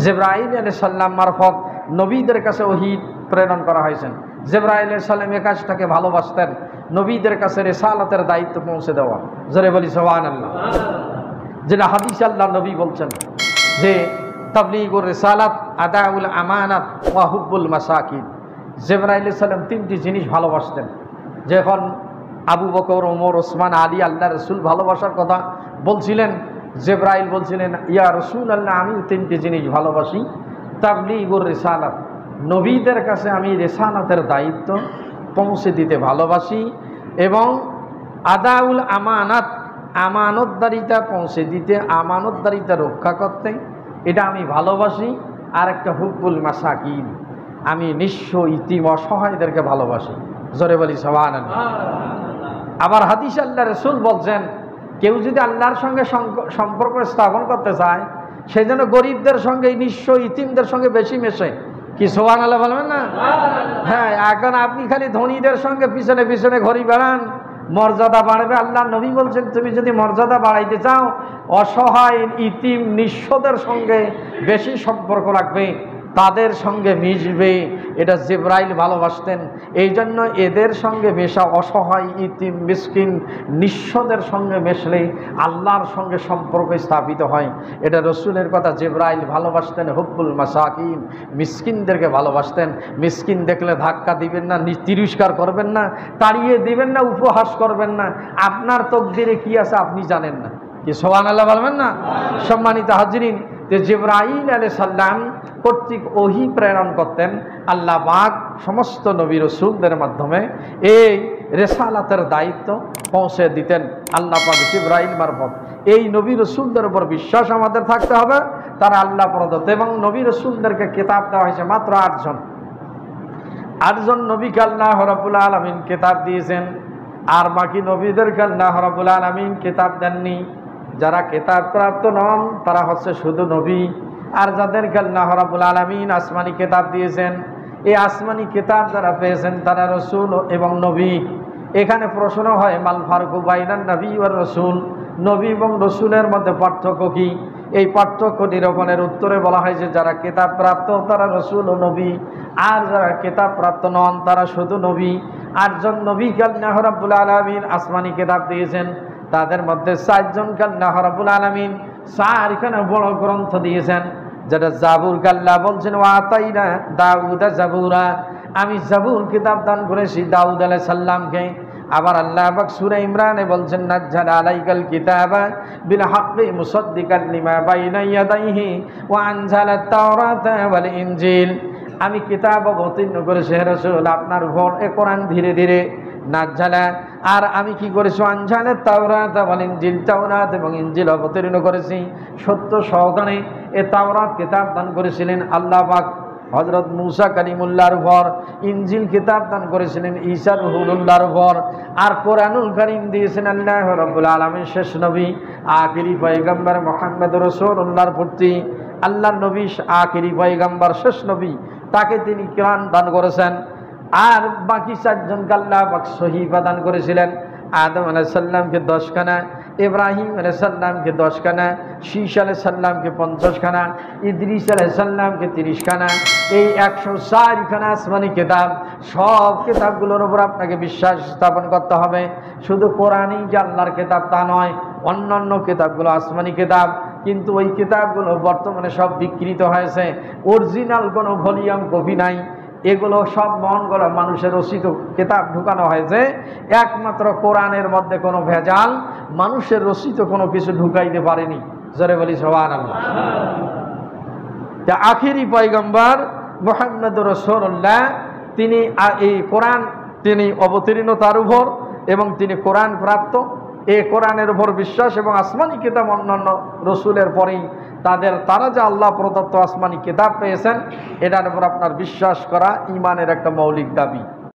জিবরাইল আলাইহিস সালাম মারফত নবীদের কাছে ওহী প্রেরণ করা হয়েছে। জিবরাইল আলাইহিস সালাম এই কাজটাকে ভালোবাসতেন, নবীদের কাছে রিসালাতের দায়িত্ব পৌঁছে দেওয়া। জোরে বলি সুবহানাল্লাহ। যেটা হাদিস আল্লাহ নবী বলছেন যে তাবলীগুর রিসালাত, আদাউল আমানাত ওয়া হুব্বুল মাসাকিন। জিবরাইল আলাইহিস সালাম তিনটি জিনিস ভালোবাসতেন। যখন আবু বকর, ওমর, ওসমান, আলী আল্লাহ রসুল ভালোবাসার কথা বলছিলেন, জিবরাইল বলছিলেন ইয়া রাসূলুল্লাহ, আমি তিনটি জিনিস ভালোবাসি। তাবলীগুর রিসালাত, নবীদের কাছে আমি রিসালাতের দায়িত্ব পৌঁছে দিতে ভালোবাসি, এবং আদাউল আমানাত, আমানতদারিতা পৌঁছে দিতে, আমানতদারিতা রক্ষা করতে, এটা আমি ভালোবাসি। আর একটা হুব্বুল মাসাকিন, আমি নিঃস্ব ইতিম অসহায়দেরকে ভালোবাসি। জোরে বলি সুবহানাল্লাহ। আবার হাদিস আল্লাহ রসুল বলছেন কেউ যদি আল্লাহর সঙ্গে সম্পর্ক স্থাপন করতে চায়, সেই জন্য গরিবদের সঙ্গে, নিঃস্ব ইতিমদের সঙ্গে বেশি মেশে। কি সুবহানাল্লাহ বলবেন না? হ্যাঁ, এখন আপনি খালি ধনীদের সঙ্গে পিছনে পিছনে ঘুরে বেড়ান, মর্যাদা বাড়বে। আল্লাহ নবী বলছেন তুমি যদি মর্যাদা বাড়াইতে চাও, অসহায় ইতিম নিঃস্বদের সঙ্গে বেশি সম্পর্ক রাখবে, তাদের সঙ্গে মিশবে। এটা জিবরাইল ভালোবাসতেন। এই জন্য এদের সঙ্গে মেশা, অসহায় ইতিম মিসকিন নিঃস্বদের সঙ্গে মেশলে আল্লাহর সঙ্গে সম্পর্ক স্থাপিত হয়। এটা রসুলের কথা। জিবরাইল ভালোবাসতেন হুব্বুল মাসাকিন, মিসকিনদেরকে ভালোবাসতেন। মিসকিন দেখলে ধাক্কা দিবেন না, তিরস্কার করবেন না, তাড়িয়ে দিবেন না, উপহাস করবেন না। আপনার তকদিরে কি আছে আপনি জানেন না। কি সুবহানাল্লাহ বলবেন না? সম্মানিত হাজিরিন, যে জিবরাইল আলাইহিস সালাম কর্তৃক ওহী প্রেরণ করতেন আল্লাহ পাক সমস্ত নবী রাসূলদের মাধ্যমে, এই রিসালাতের দায়িত্ব পৌঁছে দিতেন আল্লাহ পাক জিবরাইল মারফত। এই নবী রাসূলদের উপর বিশ্বাস আমাদের থাকতে হবে, তারা আল্লাহ প্রদত্ত। এবং নবী রাসূলদেরকে কিতাব দেওয়া হয়েছে মাত্র 8 জন নবীকে আল্লাহ রাব্বুল আলামিন কিতাব দিয়েছেন, আর বাকি নবীদেরকে আল্লাহ রাব্বুল আলামিন কিতাব দেননি। যারা কিতাব প্রাপ্ত নন তারা হচ্ছে শুধু নবী, আর যাদেরকে আল্লাহ রাব্বুল আলামিন আসমানি কিতাব দিয়েছেন, এই আসমানি কিতাব যারা পেয়েছেন তারা রসুল এবং নবী। এখানে প্রশ্ন হয় মাল ফারকু বাইনান নবী ওয়ার রসুল, নবী এবং রসুলের মধ্যে পার্থক্য কি? এই পার্থক্য নিরূপণের উত্তরে বলা হয় যে যারা কিতাব প্রাপ্ত তারা রসুল ও নবী, আর যারা কিতাব প্রাপ্ত নন তারা শুধু নবী। 8 জন নবীকে আল্লাহ রাব্বুল আলামিন আসমানি কিতাব দিয়েছেন, তাদের মধ্যে 4 জনকে আল্লাহ রাব্বুল আলামিন 4খানা বড় গ্রন্থ দিয়েছেন, যেটা জাবুরকে আল্লাহ বলছেন ওয়া আতাইনা দাউদা জাবুরা, আমি জাবুর কিতাব দান করেছি দাউদ আলাইহিস সালামকে। আবার আল্লাহ পাক সূরা ইমরানে বলছেন নাজ্জালা আলাইকাল কিতাবা বিল হাক্কি মুসাদ্দিকান লিমা বাইনা ইয়াদাইহি ওয়া আনজালাত তাওরাতা ওয়াল ইনজিল, আমি কিতাব অবতীর্ণ করেছি হে রাসূল আপনার উপর, এ কোরআন ধীরে ধীরে নাজ্জালা, আর আমি কি করেছি আনজালাত তাওরাত ওয়াল ইনজিল, তাওরাত এবং ইনজিল অবতীর্ণ করেছি সত্য সহকারে। এ তাওরাত কিতাব দান করেছিলেন আল্লাহ পাক হযরত মূসা কালিমুল্লাহর উপর, ইনজিল কিতাব দান করেছিলেন ঈসা রুহুল্লাহর উপর, আর কোরআনুল কারীম দিয়েছেন আল্লাহ রাব্বুল আলামিন শেষ নবী আখিরি পয়গম্বর মুহাম্মদ রাসূলুল্লাহর প্রতি। আল্লাহর নবী আখিরি পয়গম্বর শেষ নবী, তাকে তিনি কোরআন দান করেছেন। আর বাকি 4 জনকে আল্লাহ পাক সহিফা দান করেছিলেন। আদম আলাইহিস সালামকে 10খানা, ইব্রাহিম আলাইহিস সালামকে 10খানা, শীশ আলাইহিস সালামকে 50খানা, ইদ্রিস আলাইহিস সালামকে 30খানা। এই 104খানা আসমানি কিতাব, সব কিতাবগুলোর উপর আপনাকে বিশ্বাস স্থাপন করতে হবে। শুধু কোরআনই যে আল্লাহর কিতাব তা নয়, অন্যান্য কিতাবগুলো আসমানি কিতাব, কিন্তু ওই কিতাবগুলো বর্তমানে সব বিকৃত হয়েছে, অরিজিনাল কোনো ভলিউম কপি নাই। এগুলো সব মন গড়া মানুষের রচিত কিতাব ঢুকানো হয়েছে। একমাত্র কোরআনের মধ্যে কোনো ভেজাল, মানুষের রচিত কোনো কিছু ঢুকাইতে পারেনি। জোরে বলি সুবহানাল্লাহ। আখিরি পয়গম্বর মুহাম্মদুর রাসূলুল্লাহ, তিনি এই কোরআন তিনি অবতীর্ণ তার উপর, এবং তিনি কোরআন প্রাপ্ত। এই কোরআনের উপর বিশ্বাস এবং আসমানি কিতাব অন্যান্য রসুলের পরেই তারা যে আল্লাহ প্রদত্ত আসমানি কিতাব পেয়েছেন, এটার উপর আপনার বিশ্বাস করা ঈমানের একটা মৌলিক দাবি।